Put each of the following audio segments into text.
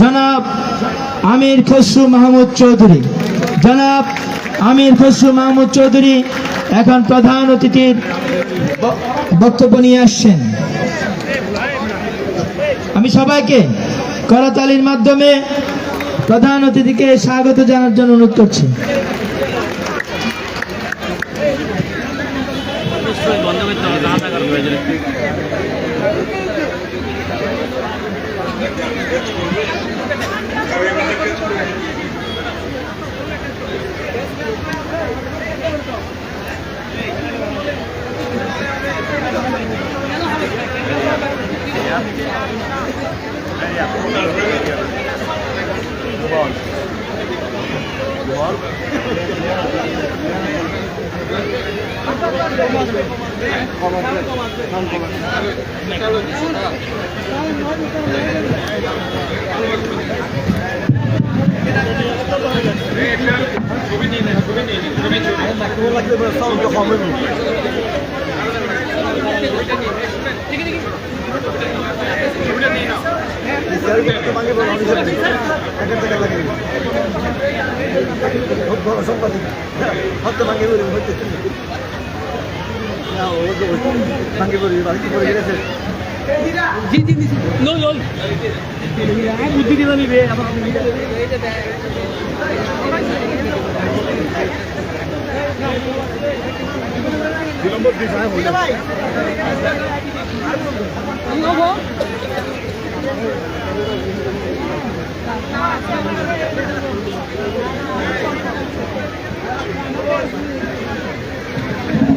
জনাব আমির খসরু মাহমুদ চৌধুরী। জনাব আমির খসরু মাহমুদ চৌধুরী এখন প্রধান অতিথির বক্তব্য নিয়ে আসছেন। আমি সবাইকে করতালির মাধ্যমে প্রধান অতিথিকে স্বাগত জানার জন্য অনুরোধ করছি।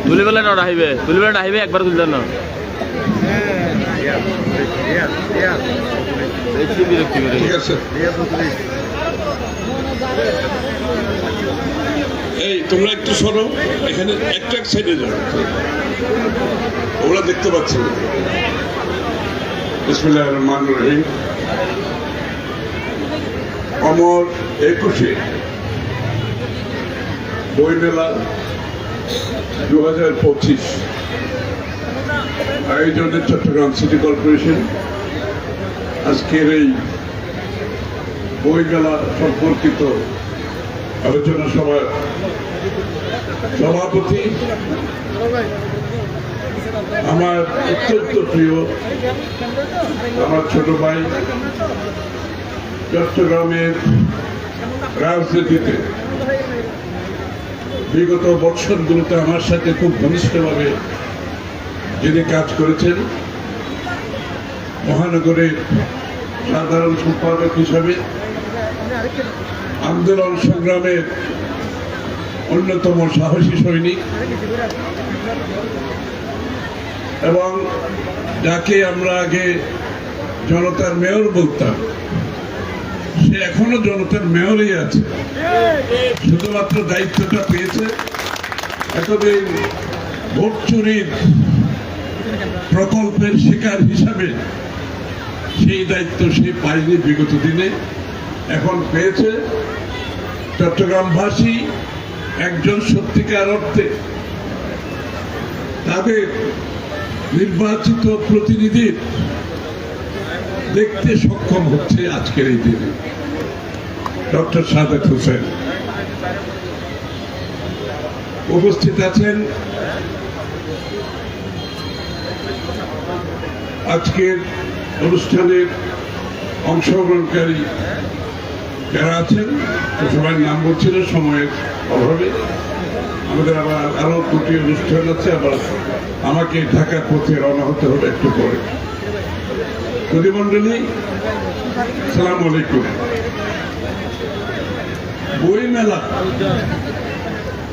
তুলে বেলা নাহিবে একবার তুলতেন না এই তোমরা একটু সরো, এখানে একটা এক সাইডে যাও, ওরা দেখতে পাচ্ছি না। বিসমিল্লাহির রহমানির রহিম। অমর 21 বইমেলা 2025 আয়োজনে চট্টগ্রাম সিটি কর্পোরেশন আজকের এই বইমেলা সম্পর্কিত আলোচনা সভার সভাপতি আমার অত্যন্ত প্রিয় আমার ছোট ভাই, চট্টগ্রামের রাজনীতিতে বিগত বৎসরগুলোতে আমার সাথে খুব ঘনিষ্ঠভাবে যিনি কাজ করেছেন, মহানগরের সাধারণ সম্পাদক হিসাবে আন্দোলন সংগ্রামের অন্যতম সাহসী সৈনিক এবং যাকে আমরা আগে জনতার মেয়র বলতাম, সে এখনো জনতার মেয়রই আছে, শুধুমাত্র দায়িত্বটা পেয়েছে। এতদিন ভোট চুরির প্রকল্পের শিকার হিসাবে সেই দায়িত্ব সে পায়নি বিগত দিনে, এখন পেয়েছে। চট্টগ্রামবাসী একজন সত্যিকার অর্থে তাদের নির্বাচিত প্রতিনিধির দেখতে সক্ষম হচ্ছে আজকের এই দিনে। ডক্টর সাদেক হোসেন উপস্থিত আছেন। আজকের অনুষ্ঠানের অংশগ্রহণকারী যারা আছেন, সবাই নাম বলছি না সময়ের অভাবে। আমাদের আবার আরো দুটি অনুষ্ঠান আছে, আবার আমাকে ঢাকার পথে রওনা হতে হবে একটু পরে। প্রতিমন্ডলী, সালাম আলাইকুম।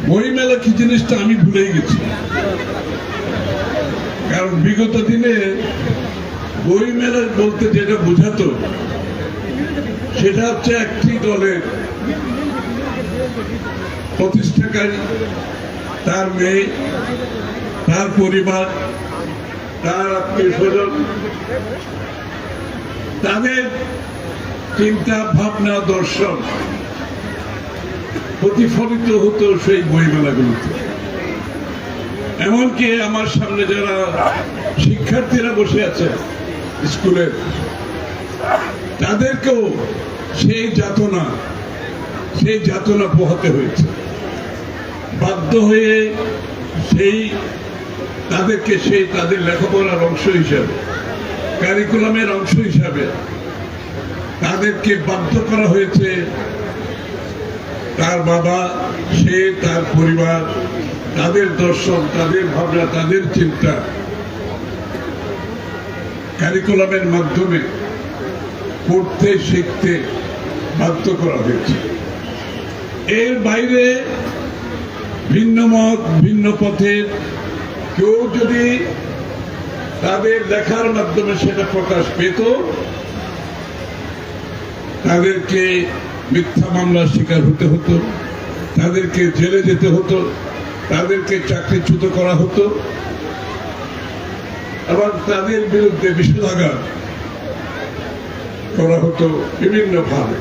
বইমেলা কি জিনিসটা আমি ভুলেই গেছি, কারণ বিগত দিনে বইমেলা বলতে যেটা বোঝাতো সেটা হচ্ছে একটি দলের প্রতিষ্ঠাকারী, তার মেয়ে, তার পরিবার, তার আত্মীয় স্বজন, তাদের চিন্তা ভাবনা দর্শন প্রতিফলিত হতো সেই বইমেলাগুলোতে। এমনকি আমার সামনে যারা শিক্ষার্থীরা বসে আছে স্কুলের, তাদেরকেও সেই যাতনা পোহাতে হয়েছে। বাধ্য হয়ে তাদের লেখাপড়ার অংশ হিসাবে, কারিকুলামের অংশ হিসাবে তাদেরকে বাধ্য করা হয়েছে। তার বাবা, তার পরিবার, তাদের দর্শন, তাদের ভাবনা, তাদের চিন্তা কারিকুলামের মাধ্যমে পড়তে শিখতে বাধ্য করা হয়েছে। এর বাইরে ভিন্ন মত, ভিন্ন পথের কেউ যদি তাদের লেখার মাধ্যমে সেটা প্রকাশ পেত, তাদেরকে মিথ্যা মামলার শিকার হতে হতো, তাদেরকে জেলে যেতে হতো, তাদেরকে চাকরিচ্যুত করা হতো এবং তাদের বিরুদ্ধে নিষেধাজ্ঞা করা হতো বিভিন্নভাবে।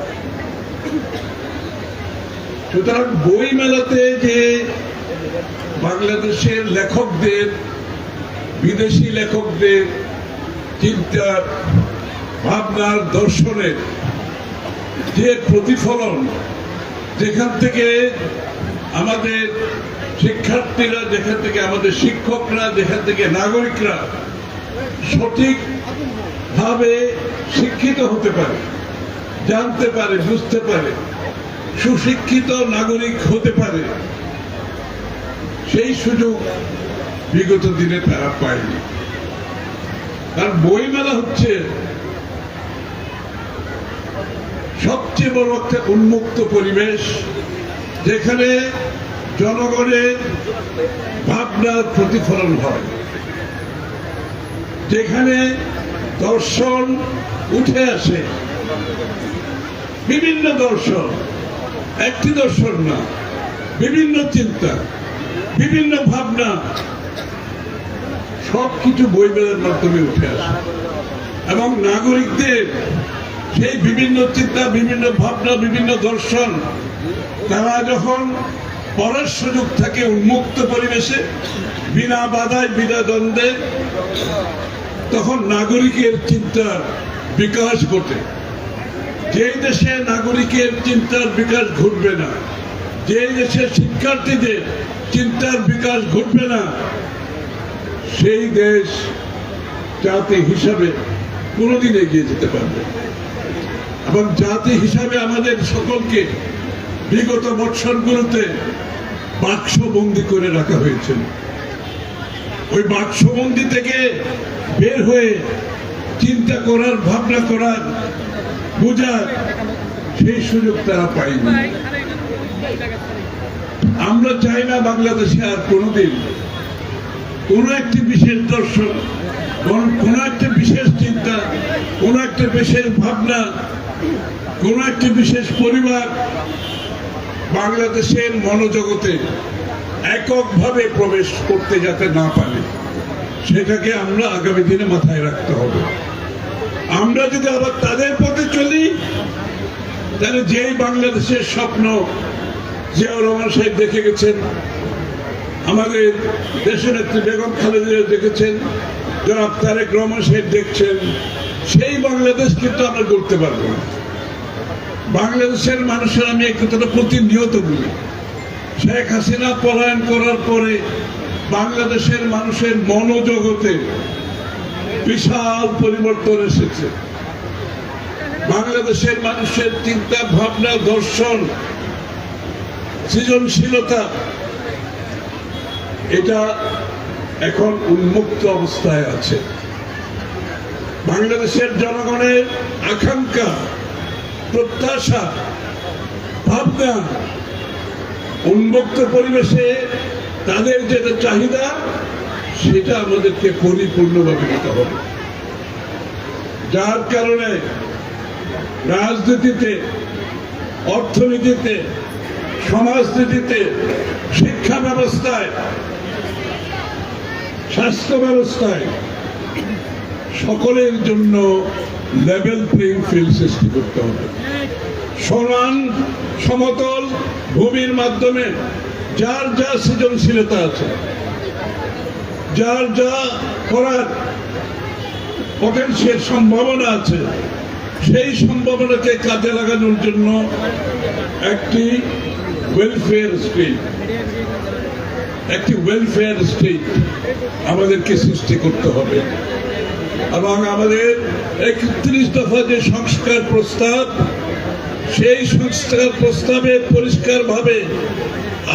সুতরাং বই মেলাতে যে বাংলাদেশের লেখকদের, বিদেশি লেখকদের চিন্তার, ভাবনার, দর্শনের যে প্রতিফলন, যেখান থেকে আমাদের শিক্ষার্থীরা, যেখান থেকে আমাদের শিক্ষকরা, যেখান থেকে নাগরিকরা সঠিকভাবে শিক্ষিত হতে পারে, জানতে পারে, বুঝতে পারে, সুশিক্ষিত নাগরিক হতে পারে, সেই সুযোগ বিগত দিনে তারা পায়নি। কারণ বইমেলা হচ্ছে সবচেয়ে বড় একটা উন্মুক্ত পরিবেশ, যেখানে জনগণের ভাবনার প্রতিফলন হয়, যেখানে দর্শন উঠে আসে, বিভিন্ন দর্শন, একটি দর্শন না, বিভিন্ন চিন্তা, বিভিন্ন ভাবনা, সবকিছু বই মেলার মাধ্যমে উঠে আসে এবং নাগরিকদের সেই বিভিন্ন চিন্তা, বিভিন্ন ভাবনা, বিভিন্ন দর্শন তারা যখন পড়ার সুযোগ থাকে উন্মুক্ত পরিবেশে, বিনা বাধায়, বিনা দ্বন্দ্বে, তখন নাগরিকের চিন্তার বিকাশ ঘটে। যে দেশে নাগরিকের চিন্তার বিকাশ ঘটবে না, যে দেশে শিক্ষার্থীদের চিন্তার বিকাশ ঘটবে না, সেই দেশ জাতি হিসাবে কোনোদিন এগিয়ে যেতে পারবে। এবং জাতি হিসাবে আমাদের সকলকে বিগত বৎসরগুলোতে বাক্সবন্দি করে রাখা হয়েছে। ওই বাক্সবন্দি থেকে বের হয়ে চিন্তা করার, ভাবনা করার, বোঝার সেই সুযোগ তারা পায়নি। আমরা চাই না বাংলাদেশে আর কোনোদিন কোনো একটি বিশেষ দর্শন, কোনো একটা বিশেষ চিন্তা, কোনো একটা বিশেষ ভাবনা, কোনো একটি বিশেষ পরিবার বাংলাদেশের মনোজগতে এককভাবে প্রবেশ করতে যাতে না পারে, সেটাকে আমরা আগামী দিনে মাথায় রাখতে হবে। আমরা যদি আবার তাদের পথে চলি, তাহলে যেই বাংলাদেশের স্বপ্ন জিয়াউর রহমান সাহেব দেখে গেছেন, আমাদের দেশনেত্রী বেগম খালেদা দেখেছেন, জনাব তারেক রহমান সাহেব দেখছেন, সেই বাংলাদেশ কিন্তু আমরা করতে পারবো না। বাংলাদেশের মানুষের আমি এই কথাটা প্রতিনিয়ত বলি, শেখ হাসিনা পলায়ন করার পরে বাংলাদেশের মানুষের মনোজগতে বিশাল পরিবর্তন এসেছে। বাংলাদেশের মানুষের চিন্তা, ভাবনা, দর্শন, সৃজনশীলতা, এটা এখন উন্মুক্ত অবস্থায় আছে। বাংলাদেশের জনগণের আকাঙ্ক্ষা, প্রত্যাশা, ভাবনা উন্মুক্ত পরিবেশে তাদের যেটা চাহিদা, সেটা আমাদেরকে পরিপূর্ণভাবে নিতে হবে। যার কারণে রাজনীতিতে, অর্থনীতিতে, সমাজনীতিতে, শিক্ষা ব্যবস্থায়, স্বাস্থ্য ব্যবস্থায় সকলের জন্য লেভেল প্লেইং ফিল্ড সৃষ্টি করতে হবে। সমান সমতল ভূমির মাধ্যমে যার যা সৃজনশীলতা আছে, যার যা করার পটেনশিয়াল, সম্ভাবনা আছে, সেই সম্ভাবনাকে কাজে লাগানোর জন্য একটি ওয়েলফেয়ার স্টেট আমাদেরকে সৃষ্টি করতে হবে এবং আমাদের 31 দফা যে সংস্কার প্রস্তাব, সেই সংস্কার প্রস্তাবে পরিষ্কারভাবে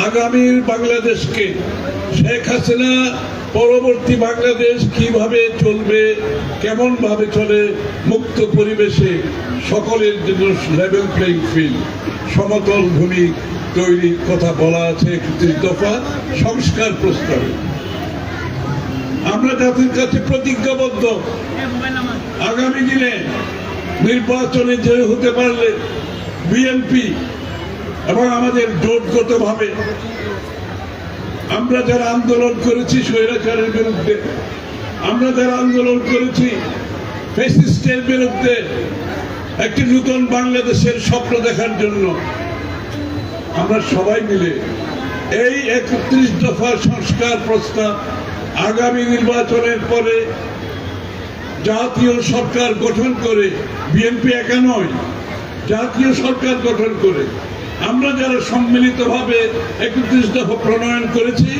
আগামীর বাংলাদেশকে, শেখ হাসিনা পরবর্তী বাংলাদেশ কিভাবে চলবে, কেমন ভাবে চলে, মুক্ত পরিবেশে সকলের জন্য লেভেল প্লেইং ফিল্ড, সমতল ভূমি তৈরির কথা বলা আছে 31 দফা সংস্কার প্রস্তাবে। আমরা জাতির কাছে প্রতিজ্ঞাবদ্ধ, আগামী দিনে নির্বাচনে জয়ী হতে পারলে বিএনপি এবং আমাদের জোটগতভাবে আমরা যারা আন্দোলন করেছি স্বৈরাচারের বিরুদ্ধে, আমরা যারা আন্দোলন করেছি ফ্যাসিস্টের বিরুদ্ধে, একটি নতুন বাংলাদেশের স্বপ্ন দেখার জন্য আমরা সবাই মিলে এই 31 দফা সংস্কার প্রস্তাব আগামী নির্বাচনের পরে জাতীয় সরকার গঠন করে, বিএনপি একা নয়, জাতীয় সরকার গঠন করে আমরা যারা সম্মিলিতভাবে 31 দফা প্রণয়ন করেছি,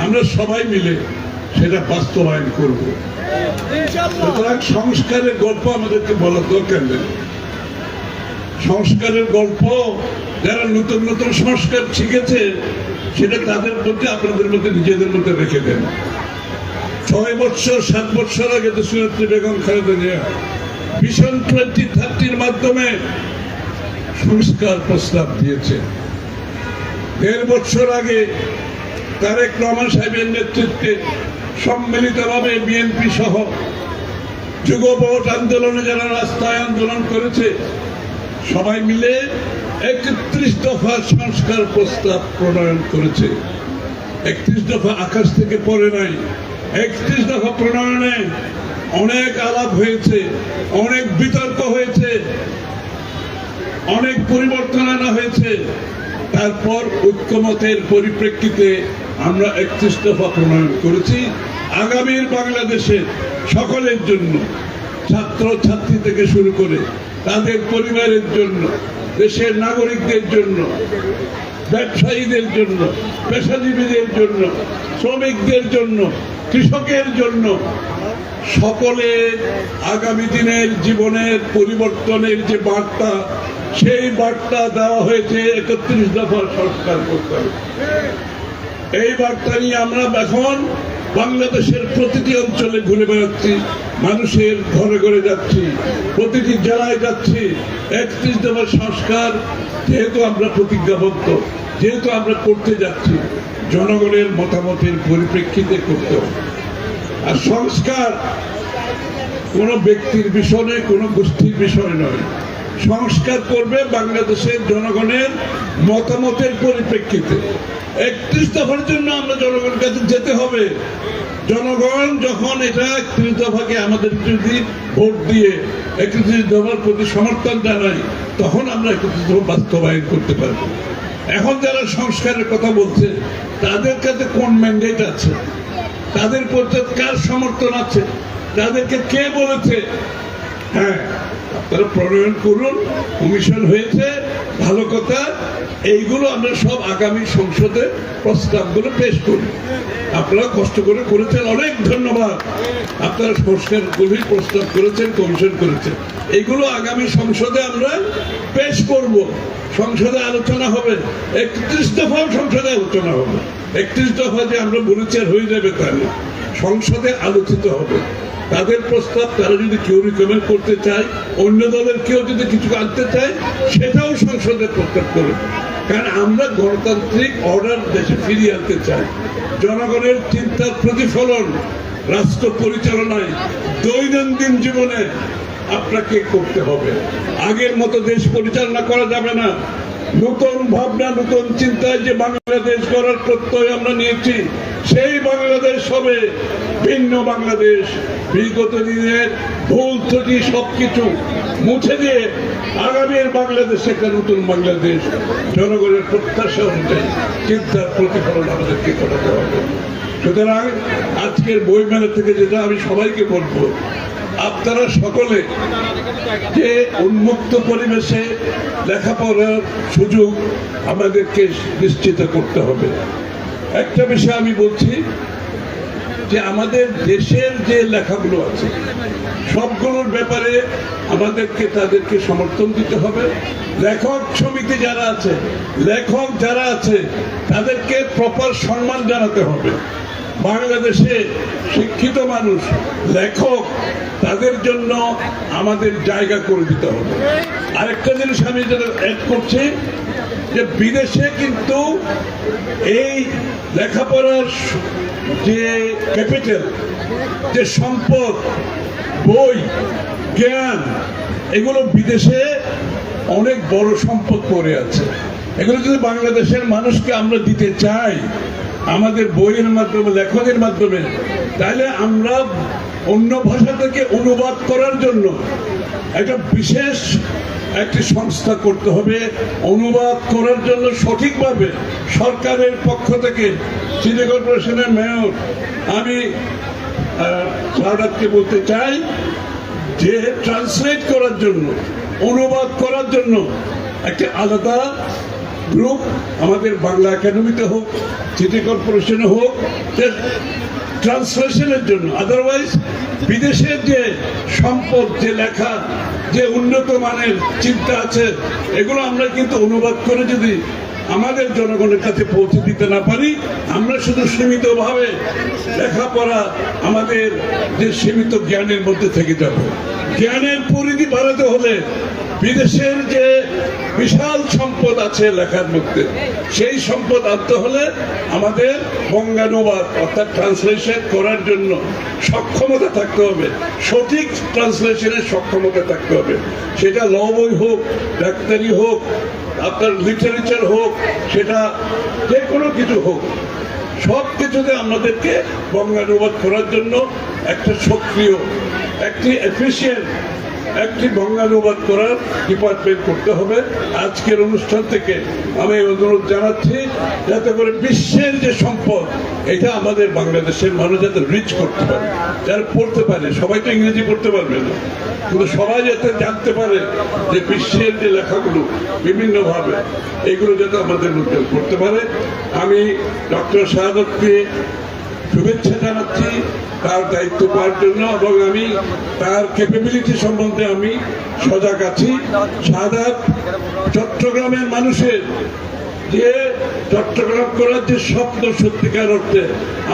আমরা সবাই মিলে সেটা বাস্তবায়ন করব। সুতরাং সংস্কারের গল্প আমাদেরকে বলার দরকার নেই। সংস্কারের গল্প যারা নতুন নতুন সংস্কার শিখেছে সেটা তাদের মধ্যে, আপনাদের মধ্যে, নিজেদের মধ্যে রেখে দেন। 6 বছর 7 বছর আগে দেশনেত্রী বেগম খালেদা জিয়া ভিশন 2030 মাধ্যমে সংস্কার প্রস্তাব দিয়েছে। 1.5 বছর আগে তারেক রহমান সাহেবের নেতৃত্বে সম্মিলিতভাবে বিএনপি সহ যুগপৎ আন্দোলনে যারা রাস্তায় আন্দোলন করেছে সবাই মিলে 31 দফা সংস্কার প্রস্তাব প্রণয়ন করেছে। 31 দফা আকাশ থেকে পড়ে নাই। 31 দফা প্রণয়নে অনেক আলাপ হয়েছে, অনেক বিতর্ক হয়েছে, অনেক পরিবর্তন আনা হয়েছে। তারপর ঐক্যমতের পরিপ্রেক্ষিতে আমরা 31 দফা প্রণয়ন করেছি আগামীর বাংলাদেশের সকলের জন্য, ছাত্র ছাত্রী থেকে শুরু করে তাদের পরিবারের জন্য, দেশের নাগরিকদের জন্য, ব্যবসায়ীদের জন্য, পেশাজীবীদের জন্য, শ্রমিকদের জন্য, কৃষকের জন্য, সকলের আগামী দিনের জীবনের পরিবর্তনের যে বার্তা, সেই বার্তা দেওয়া হয়েছে 31 দফা সংস্কার করতে হবে। এই বার্তা নিয়ে আমরা এখন বাংলাদেশের প্রতিটি অঞ্চলে ঘুরে বেড়াচ্ছি, মানুষের ঘরে ঘরে যাচ্ছি, প্রতিটি জেলায় যাচ্ছি। 31 দফার সংস্কার যেহেতু আমরা প্রতিজ্ঞাবদ্ধ, যেহেতু আমরা করতে যাচ্ছি, জনগণের মতামতের পরিপ্রেক্ষিতে করতে হবে। আর সংস্কার কোনো ব্যক্তির বিষয় নয়, কোনো গোষ্ঠীর বিষয় নয়। সংস্কার করবে বাংলাদেশের জনগণের মতামতের পরিপ্রেক্ষিতে। 31 দফার জন্য আমরা জনগণের কাছে যেতে হবে। জনগণ যখন এটা 31 দফাকে আমাদের যদি ভোট দিয়ে 31 দফার প্রতি সমর্থন জানাই, তখন আমরা 31 দফা বাস্তবায়ন করতে পারবো। এখন যারা সংস্কারের কথা বলছে তাদের কাছে কোন ম্যান্ডেট আছে, তাদের প্রতি কার সমর্থন আছে, তাদেরকে কে বলেছে? হ্যাঁ, আপনারা প্রণয়ন করুন, কমিশন হয়েছে, ভালো কথা। এইগুলো আমরা সব আগামী সংসদে প্রস্তাবগুলো পেশ করি। আপনারা কষ্ট করে করেছেন, অনেক ধন্যবাদ। আপনারা সংস্কারগুলি প্রস্তাব করেছেন, কমিশন করেছেন, এইগুলো আগামী সংসদে আমরা পেশ করব। সংসদে আলোচনা হবে, 31 দফাও সংসদে আলোচনা হবে। 31 দফা যে আমরা বলেছি আর হয়ে যাবে তা না, সংসদে আলোচিত হবে। তাদের প্রস্তাব, তারা যদি কেউ রিকমেন্ড করতে চায়, অন্য দলের কেউ যদি কিছু আনতে চায়, সেটাও সংসদে প্রস্তাব করবে। কারণ আমরা গণতান্ত্রিক অর্ডার দেশে ফিরিয়ে আনতে চাই। জনগণের চিন্তার প্রতিফলন রাষ্ট্র পরিচালনায়, দৈনন্দিন জীবনে আপনাকে করতে হবে। আগের মতো দেশ পরিচালনা করা যাবে না। নতুন ভাবনা, নতুন চিন্তায় যে বাংলাদেশ গড়ার প্রত্যয় আমরা নিয়েছি, সেই বাংলাদেশ হবে ভিন্ন বাংলাদেশ। বিগত দিনের ভুল ত্রুটি সবকিছু মুছে দিয়ে আগামীর বাংলাদেশ একটা নতুন বাংলাদেশ, জনগণের প্রত্যাশা অনুযায়ী চিন্তার প্রতিফলন আমাদেরকে করাতে হবে। সুতরাং আজকের বইমেলা থেকে যেটা আমি সবাইকে বলবো, আপনারা সকলে যে উন্মুক্ত পরিবেশে লেখাপড়ার সুযোগ আমাদেরকে নিশ্চিত করতে হবে। একটা বিষয় আমি বলছি যে আমাদের দেশের যে লেখাগুলো আছে সবগুলোর ব্যাপারে আমাদেরকে তাদেরকে সমর্থন দিতে হবে। লেখক সমিতি যারা আছে, লেখক যারা আছে, তাদেরকে প্রপার সম্মান জানাতে হবে। বাংলাদেশে শিক্ষিত মানুষ, লেখক, তাদের জন্য আমাদের জায়গা করে দিতে হবে। আরেকটা জিনিস আমি যেটা অ্যাড করছি, যে বিদেশে কিন্তু এই লেখাপড়ার যে ক্যাপিটাল, যে সম্পদ, বই, জ্ঞান, এগুলো বিদেশে অনেক বড় সম্পদ পড়ে আছে। এগুলো যদি বাংলাদেশের মানুষকে আমরা দিতে চাই আমাদের বইয়ের মাধ্যমে, লেখনের মাধ্যমে, তাহলে আমরা অন্য ভাষা থেকে অনুবাদ করার জন্য একটা বিশেষ একটি সংস্থা করতে হবে। অনুবাদ করার জন্য সঠিকভাবে সরকারের পক্ষ থেকে সিটি কর্পোরেশনের মেয়র আমি সারাদাতকে বলতে চাই যে ট্রান্সলেট করার জন্য, অনুবাদ করার জন্য একটা আলাদা গ্রুপ আমাদের বাংলা একাডেমিতে হোক, সিটি কর্পোরেশনে হোক, ট্রান্সলেশনের জন্য। আদারওয়াইজ বিদেশের যে সম্পদ, যে লেখা, যে উন্নত মানের চিন্তা আছে, এগুলো আমরা কিন্তু অনুবাদ করে যদি আমাদের জনগণের কাছে পৌঁছে দিতে না পারি, আমরা শুধু সীমিতভাবে লেখাপড়া, আমাদের যে সীমিত জ্ঞানের মধ্যে থেকে যাব। জ্ঞানের পরিধি বাড়াতে হলে বিদেশের যে বিশাল সম্পদ আছে লেখার মধ্যে, সেই সম্পদ আনতে হলে আমাদের বঙ্গানুবাদ অর্থাৎ ট্রান্সলেশন করার জন্য সক্ষমতা থাকতে হবে, সঠিক ট্রান্সলেশনের সক্ষমতা থাকতে হবে। সেটা ল বই হোক, ডাক্তারি হোক, আপনার লিটারেচার হোক, সেটা যে কোনো কিছু হোক, সব কিছুতে আমাদেরকে বঙ্গানুবাদ করার জন্য একটা সক্রিয়, একটি এফিসিয়েন্ট একটি বঙ্গানুবাদ করার ডিপার্টমেন্ট করতে হবে। আজকের অনুষ্ঠান থেকে আমি অনুরোধ জানাচ্ছি যাতে করে বিশ্বের যে সম্পদ, এটা আমাদের বাংলাদেশের মানুষ যাতে রিচ করতে পারে, যারা পড়তে পারে। সবাই তো ইংরেজি পড়তে পারবে না, কিন্তু সবাই যাতে জানতে পারে যে বিশ্বের যে লেখাগুলো বিভিন্নভাবে, এগুলো যাতে আমাদের মধ্যে করতে পারে। আমি ডক্টর শাহাদাতকে শুভেচ্ছা জানাচ্ছি তার দায়িত্ব পাওয়ার জন্য, এবং আমি তার ক্যাপাবিলিটি সম্বন্ধে আমি সজাগ আছি। শাহাদাত চট্টগ্রামের মানুষের যে চট্টগ্রাম করার যে স্বপ্ন, সত্যিকার অর্থে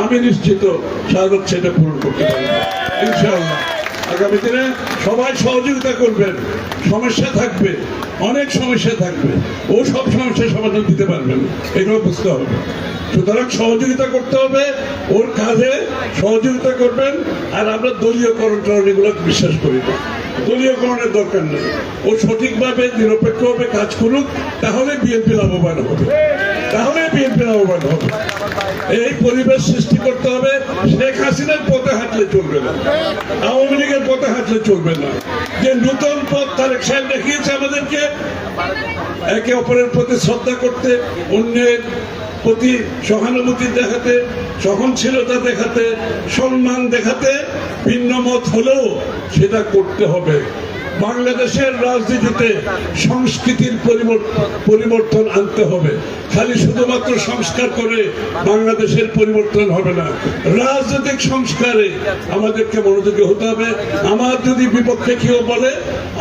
আমি নিশ্চিত শাহাদাত সেটা পূরণ করতে পারবে ইনশাআল্লাহ। আগামী দিনে সবাই সহযোগিতা করবেন। সমস্যা থাকবে, অনেক সমস্যা থাকবে, ও সব সমস্যার সমাধান দিতে পারবেন, এগুলো বুঝতে হবে। সুতরাং সহযোগিতা করতে হবে, ওর কাজে সহযোগিতা করবেন। আর আমরা দলীয়করণ এগুলো বিশ্বাস করি না, দলীয়করণের দরকার নেই। ও সঠিকভাবে নিরপেক্ষভাবে কাজ করুক, তাহলে বিএনপি লাভবান হবে, তাহলে বিএনপি লাভবান হবে। এই পরিবেশ সৃষ্টি করতে হবে। শেখ হাসিনার পথে হাঁটলে চলবে না, আওয়ামী লীগের পথে হাঁটলে চলবে না। যে নতুন পথ তারেক সাহেব দেখিয়েছে আমাদেরকে, একে অপরের প্রতি শ্রদ্ধা করতে, অন্যের প্রতি সহানুভূতি দেখাতে, সহনশীলতা দেখাতে, সম্মান দেখাতে, ভিন্ন মত হলেও সেটা করতে হবে। বাংলাদেশের রাজনীতিতে সংস্কৃতির পরিবর্তন আনতে হবে। খালি শুধুমাত্র সংস্কার করে বাংলাদেশের পরিবর্তন হবে না, রাজনৈতিক সংস্কারে আমাদেরকে মনোযোগী হতে হবে। আমার যদি বিপক্ষে কেউ বলে,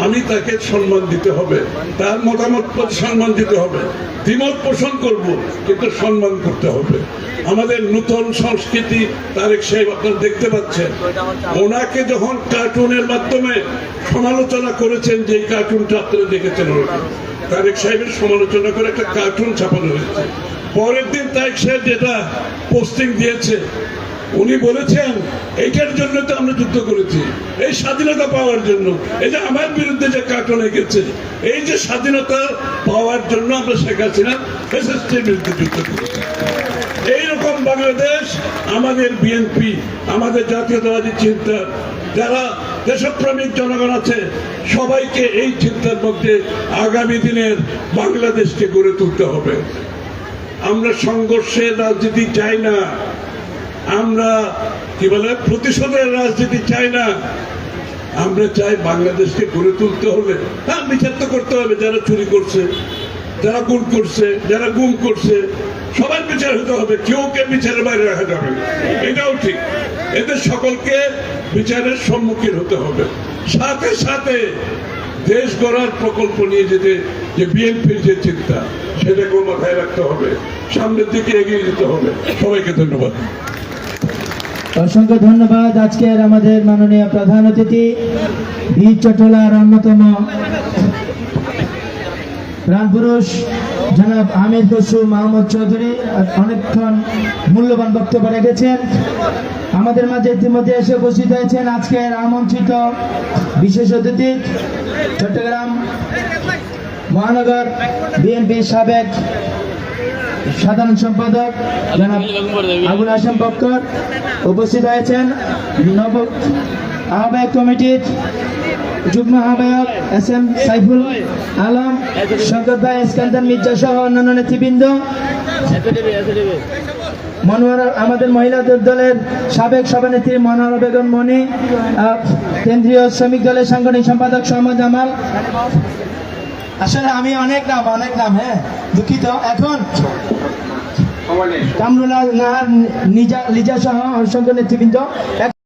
আমি তাকে সম্মান দিতে হবে, তার মতামত সম্মান দিতে হবে, দ্বিমত পোষণ করব, কিন্তু সম্মান করতে হবে। আমাদের নতুন সংস্কৃতি তারেক সাহেব আপনারা দেখতে পাচ্ছেন, ওনাকে যখন কার্টুনের মাধ্যমে সমালোচনা করেছেন, যে কার্টুনটা আপনারা দেখেছেন, তারেক সাহেবের সমালোচনা করে একটা কার্টুন ছাপানো হয়েছে। পরের দিন তারেক সাহেব যেটা পোস্টিং দিয়েছে, উনি বলেছেন এইটার জন্য তো আমরা যুদ্ধ করেছি, এই স্বাধীনতা পাওয়ার জন্য। এই যে আমার বিরুদ্ধে যে কার্টুন এঁকেছে, এই যে স্বাধীনতা পাওয়ার জন্য আমরা শেখ হাসিনা ফ্যাসিস্টের বিরুদ্ধে যুদ্ধ করেছি। এইরকম বাংলাদেশ আমাদের বিএনপি, আমাদের জাতীয়তাবাদী চিন্তা, যারা দেশপ্রেমিক জনগণ আছে, সবাইকে এই চিন্তার মধ্যে আগামী দিনের বাংলাদেশকে গড়ে তুলতে হবে। আমরা সংঘর্ষের রাজনীতি চাই না, আমরা কি বলে প্রতিশোধের রাজনীতি চাই না, আমরা চাই বাংলাদেশকে গড়ে তুলতে হলে হ্যাঁ বিচার তো করতে হবে, যারা চুরি করছে, যারা গুম করছে, যারা গুম করছে, সবার বিচার হতে হবে, কেউ বিচারের বাইরে রাখা যাবে না, এটাও ঠিক। এদের সকলকে বিচারের সম্মুখীন হতে হবে। সাথে সাথে দেশ গড়ার প্রকল্প নিয়ে যেতে যে বিএনপির যে চিন্তা, সেটাকেও মাথায় রাখতে হবে, সামনের দিকে এগিয়ে যেতে হবে। সবাইকে ধন্যবাদ। অসংখ্য ধন্যবাদ। আজকের আমাদের মাননীয় প্রধান অতিথি বীর চট্টলার অন্যতম প্রাণপুরুষ জনাব আমির খসরু মাহমুদ চৌধুরী অনেকক্ষণ মূল্যবান বক্তব্য রেখেছেন। আমাদের মাঝে ইতিমধ্যে এসে উপস্থিত হয়েছেন আজকের আমন্ত্রিত বিশেষ অতিথি চট্টগ্রাম মহানগর বিএনপির সাবেক সাধারণ সম্পাদক জনাব আবুল হাশেম বক্কর উপস্থিত হয়েছেন, নব আহ্বায়ক কমিটির যুগ্ম আহ্বায়ক এস এম সাইফুল আলম, শঙ্কর ভাই, ইস্কান্দার মির্জা সহ অন্যান্য নেতৃবৃন্দ, মনোয়ারা, আমাদের মহিলা দলের সাবেক সভানেত্রী মনোয়ারা বেগম মনি, কেন্দ্রীয় শ্রমিক দলের সাংগঠনিক সম্পাদক সহমত জামাল। আসলে আমি অনেক নাম হ্যাঁ দুঃখিত। এখন কামরুল নাহার, লিজা সহ অসংখ্য নেতৃবৃন্দ।